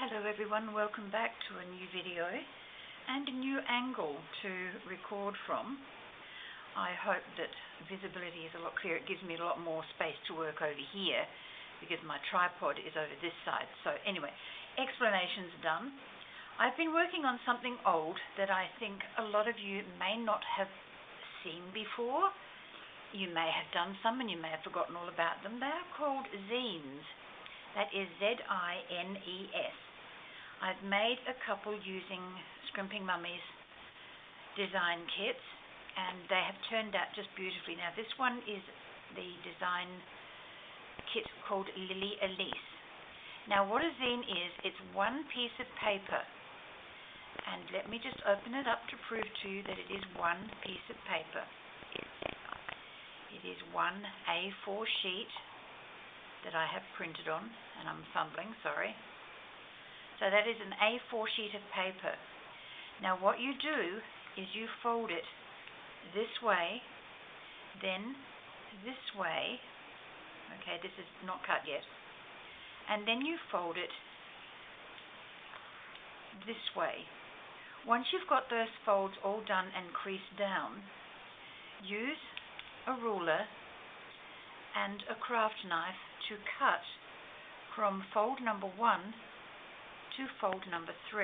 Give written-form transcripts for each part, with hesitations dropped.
Hello everyone, welcome back to a new video and a new angle to record from. I hope that visibility is a lot clearer. It gives me a lot more space to work over here because my tripod is over this side. So anyway, explanations done. I've been working on something old that I think a lot of you may not have seen before. You may have done some and you may have forgotten all about them. They are called Zines. That is Z-I-N-E-S. I've made a couple using Scrimping Mommy's design kits, and they have turned out just beautifully. Now this one is the design kit called Lily Elise. Now what a zine is, it's one piece of paper, and let me just open it up to prove to you that it is one piece of paper. It is one A4 sheet that I have printed on, and I'm fumbling, sorry. So that is an A4 sheet of paper. Now what you do is you fold it this way, then this way. Okay, this is not cut yet. And then you fold it this way. Once you've got those folds all done and creased down, use a ruler and a craft knife to cut from fold number 1 to fold number 3.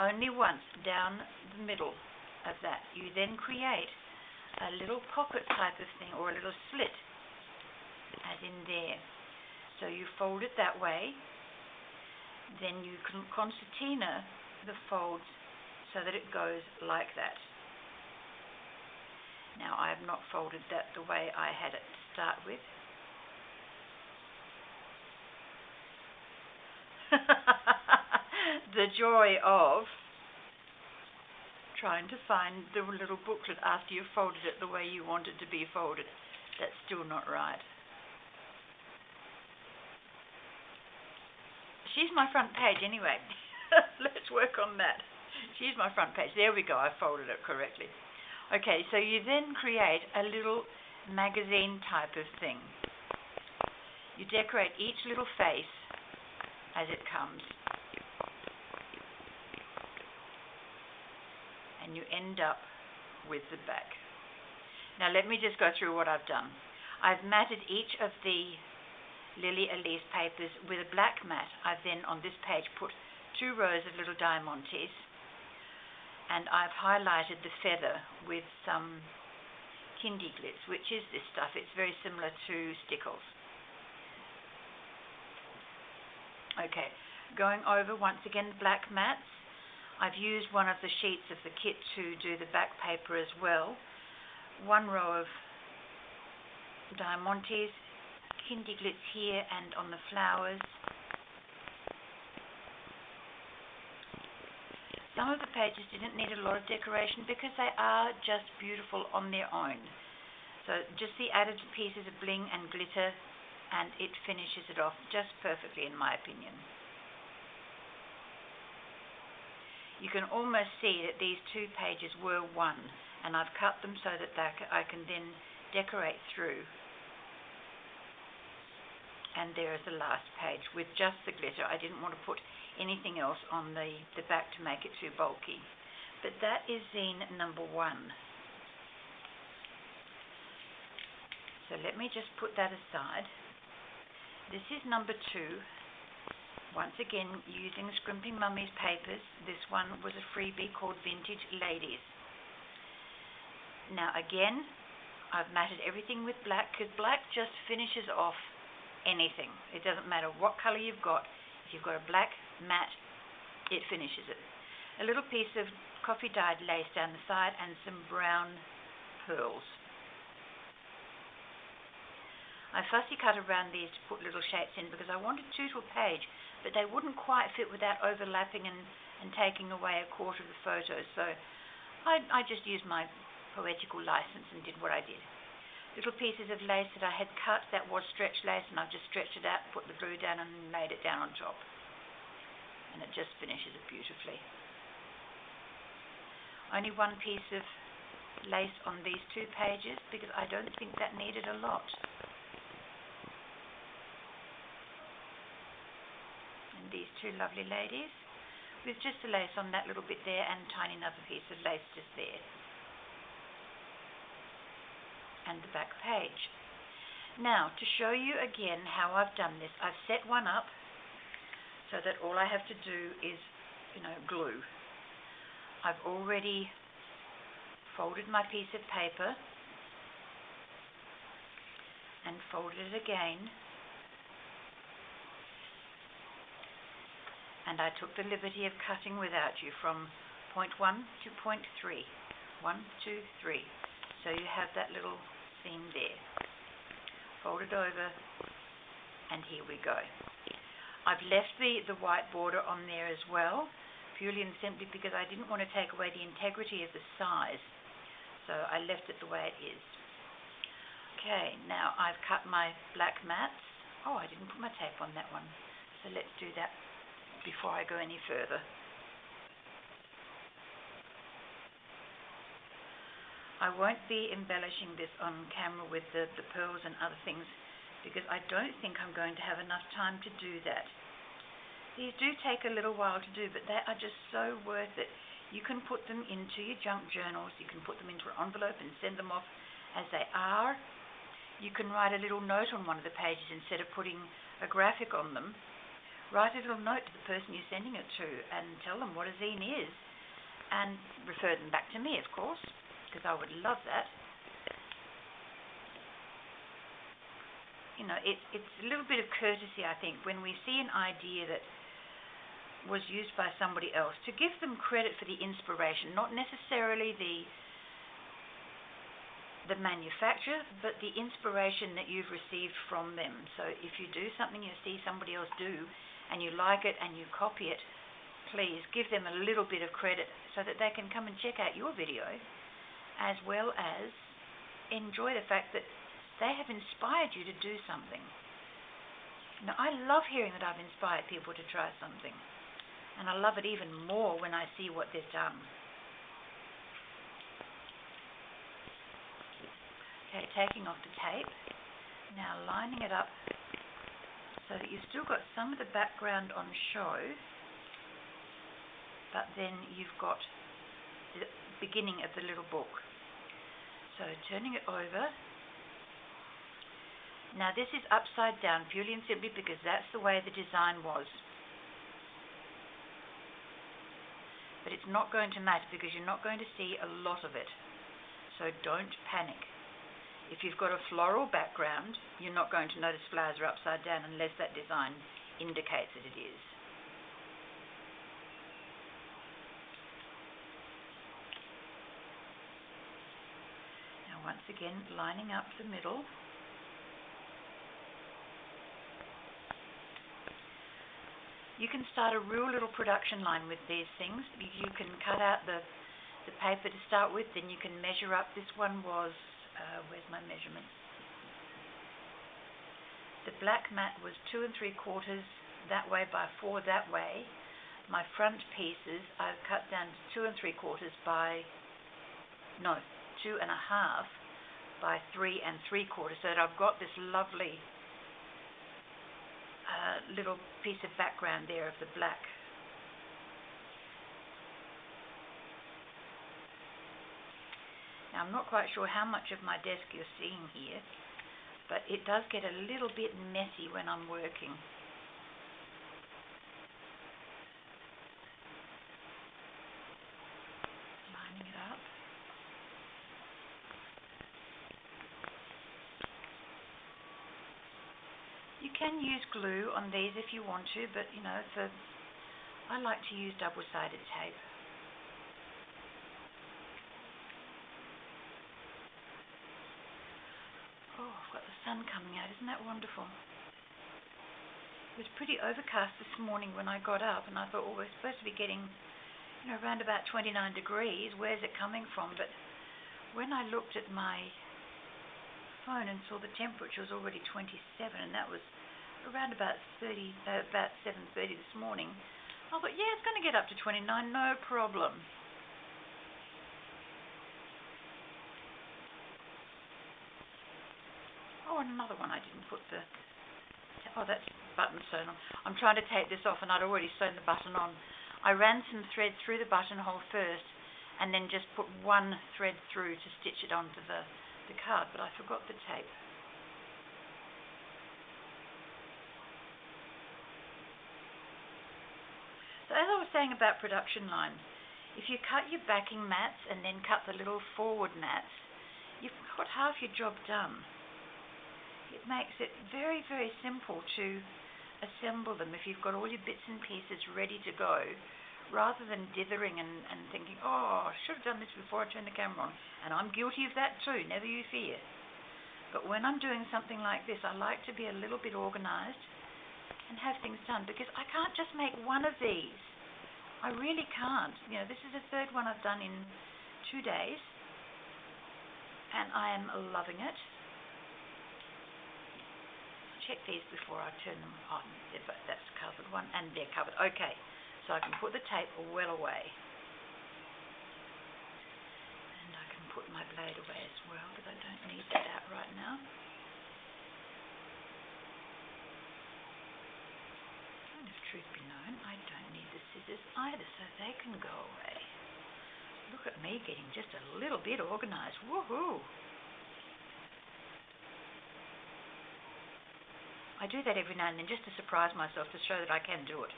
Only once down the middle of that. You then create a little pocket type of thing, or a little slit, as in there. So you fold it that way, then you can concertina the folds so that it goes like that. Now I have not folded that the way I had it to start with. The joy of trying to find the little booklet after you've folded it the way you want it to be folded. That's still not right. She's my front page anyway. Let's work on that. She's my front page. There we go, I folded it correctly. Okay, so you then create a little magazine type of thing. You decorate each little face as it comes. And you end up with the back. Now let me just go through what I've done. I've matted each of the Lily Elise papers with a black mat. I've then on this page put 2 rows of little diamantes, and I've highlighted the feather with some kindy glitz, which is this stuff. It's very similar to stickles. Okay, going over once again the black mats. I've used one of the sheets of the kit to do the back paper as well. 1 row of diamantes, kindy glitz here and on the flowers. Some of the pages didn't need a lot of decoration because they are just beautiful on their own. So just the added pieces of bling and glitter, and it finishes it off just perfectly in my opinion. You can almost see that these 2 pages were one, and I've cut them so that I can then decorate through. And there is the last page with just the glitter. I didn't want to put anything else on the back to make it too bulky. But that is zine number 1. So let me just put that aside. This is number 2. Once again, using Scrimping Mommy's papers. This one was a freebie called Vintage Ladies. Now again, I've matted everything with black because black just finishes off anything. It doesn't matter what color you've got. If you've got a black mat, it finishes it. A little piece of coffee dyed lace down the side and some brown pearls. I fussy cut around these to put little shapes in because I wanted 2 to a page, but they wouldn't quite fit without overlapping and taking away a quarter of the photos. So I just used my poetical license and did what I did. Little pieces of lace that I had cut, that was stretch lace, and I've just stretched it out, put the glue down and laid it down on top. And it just finishes it beautifully. Only 1 piece of lace on these 2 pages because I don't think that needed a lot. these two lovely ladies with just the lace on that little bit there and a tiny another piece of lace just there. And the back page. Now, to show you again how I've done this, I've set one up so that all I have to do is, glue. I've already folded my piece of paper and folded it again, and I took the liberty of cutting without you from point 1 to point 3. 1, 2, 3. So you have that little seam there. Fold it over, and here we go. I've left the white border on there as well, purely and simply because I didn't want to take away the integrity of the size. So I left it the way it is. Okay, now I've cut my black mats. Oh, I didn't put my tape on that one. So let's do that before I go any further. I won't be embellishing this on camera with the pearls and other things because I don't think I'm going to have enough time to do that. These do take a little while to do, but they are just so worth it. You can put them into your junk journals, you can put them into an envelope and send them off as they are. You can write a little note on one of the pages instead of putting a graphic on them. Write a little note to the person you're sending it to and tell them what a zine is, and refer them back to me, of course, because I would love that. It's a little bit of courtesy, I think, when we see an idea that was used by somebody else, to give them credit for the inspiration, not necessarily the manufacturer, but the inspiration that you've received from them. So if you do something you see somebody else do and you like it and you copy it, please give them a little bit of credit so that they can come and check out your video, as well as enjoy the fact that they have inspired you to do something. Now, I love hearing that I've inspired people to try something, and I love it even more when I see what they've done. Okay, taking off the tape, now lining it up so that you've still got some of the background on show, but then you've got the beginning of the little book. So turning it over. Now this is upside down purely and simply because that's the way the design was. But it's not going to matter because you're not going to see a lot of it. So don't panic. If you've got a floral background, you're not going to notice flowers are upside down unless that design indicates that it is. Now once again, lining up the middle. You can start a real little production line with these things. You can cut out the paper to start with, then you can measure up. This one was, where's my measurement? The black mat was 2 3/4 that way by 4 that way. My front pieces I've cut down to 2 3/4 by, no, 2 1/2 by 3 3/4, so that I've got this lovely little piece of background there of the black. Now I'm not quite sure how much of my desk you're seeing here, but it does get a little bit messy when I'm working. Lining it up. You can use glue on these if you want to, but I like to use double-sided tape. Oh, I've got the sun coming out. Isn't that wonderful? It was pretty overcast this morning when I got up, and I thought, well, we're supposed to be getting, around about 29 degrees. Where's it coming from? But when I looked at my phone and saw the temperature was already 27, and that was around about 7:30 this morning, I thought, yeah, it's going to get up to 29, no problem. Oh, and another one I didn't put that's button sewn on. I'm trying to take this off, and I'd already sewn the button on. I ran some thread through the buttonhole first, and then just put one thread through to stitch it onto the card, but I forgot the tape. So as I was saying about production lines, if you cut your backing mats and then cut the little forward mats, you've got half your job done. It makes it very, very simple to assemble them if you've got all your bits and pieces ready to go, rather than dithering and thinking, oh, I should have done this before I turned the camera on. And I'm guilty of that too, never you fear. But when I'm doing something like this, I like to be a little bit organized and have things done, because I can't just make one of these. I really can't. You know, this is the third one I've done in 2 days, and I am loving it. Check these before I turn them on. That's covered one, and they're covered. Okay, so I can put the tape well away, and I can put my blade away as well, because I don't need that out right now. And if truth be known, I don't need the scissors either, so they can go away. Look at me getting just a little bit organized. Woohoo! I do that every now and then just to surprise myself, to show that I can do it.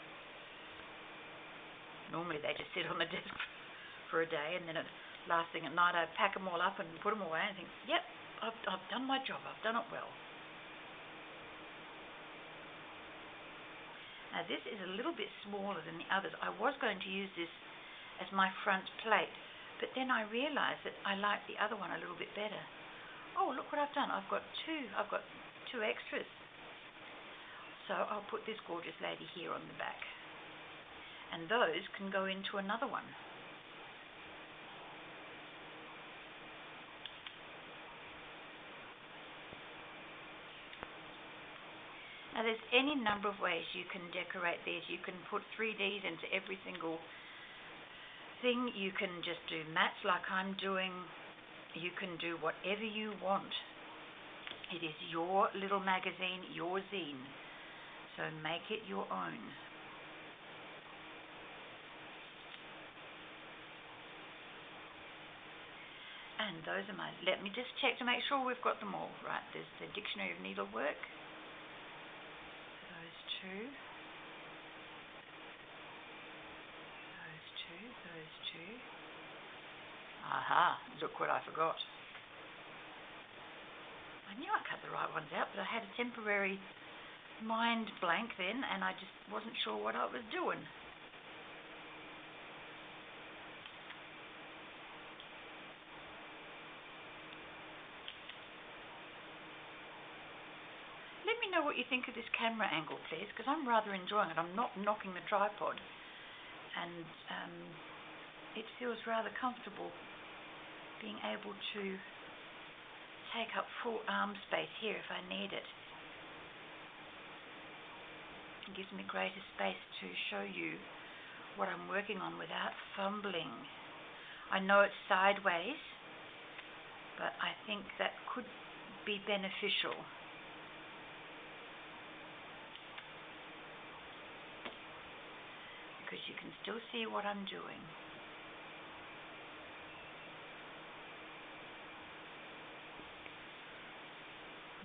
Normally they just sit on the desk for a day, and then last thing at night I pack them all up and put them away and think, yep, I've done my job, I've done it well. Now this is a little bit smaller than the others. I was going to use this as my front plate, but then I realized that I like the other one a little bit better. Oh, look what I've done. I've got two extras. So I'll put this gorgeous lady here on the back, and those can go into another one. Now there's any number of ways you can decorate these. You can put 3Ds into every single thing. You can just do mats like I'm doing. You can do whatever you want. It is your little magazine, your zine. So make it your own. And those are my, let me just check to make sure we've got them all right. There's the Dictionary of Needlework. Those two. Those two. Aha, look what I forgot. I knew I cut the right ones out, but I had a temporary mind blank then, and I just wasn't sure what I was doing. Let me know what you think of this camera angle, please, because I'm rather enjoying it. I'm not knocking the tripod, and it feels rather comfortable being able to take up full arm space here if I need it. It gives me greater space to show you what I'm working on without fumbling. I know it's sideways, but I think that could be beneficial. Because you can still see what I'm doing.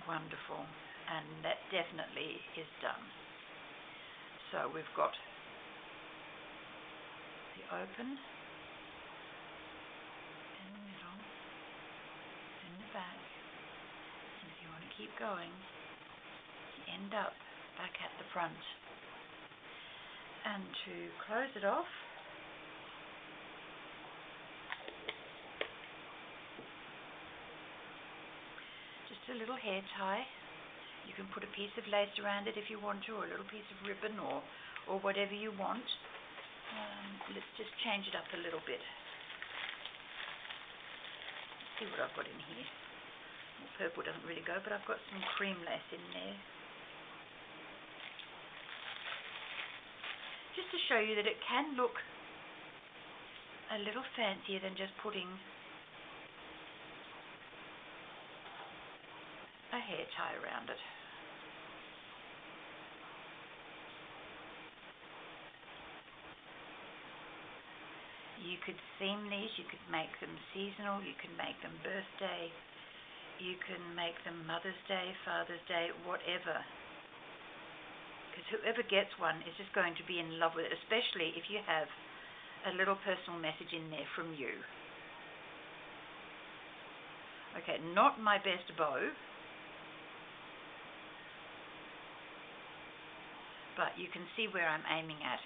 Wonderful, and that definitely is done. So we've got the open in the middle, in the back, and if you want to keep going, you end up back at the front. And to close it off, just a little hair tie. You can put a piece of lace around it if you want to, or a little piece of ribbon, or whatever you want. Let's just change it up a little bit. Let's see what I've got in here. Well, purple doesn't really go, but I've got some cream lace in there. Just to show you that it can look a little fancier than just putting a hair tie around it. You could theme these, you could make them seasonal, you can make them birthday, you can make them Mother's Day, Father's Day, whatever. Because whoever gets one is just going to be in love with it, especially if you have a little personal message in there from you. Okay, not my best bow, but you can see where I'm aiming at.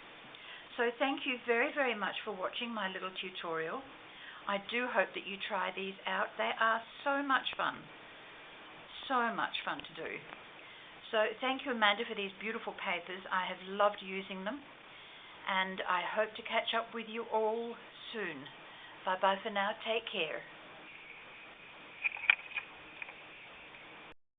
So thank you very, very much for watching my little tutorial. I do hope that you try these out. They are so much fun. So much fun to do. So thank you, Amanda, for these beautiful papers. I have loved using them. And I hope to catch up with you all soon. Bye-bye for now. Take care.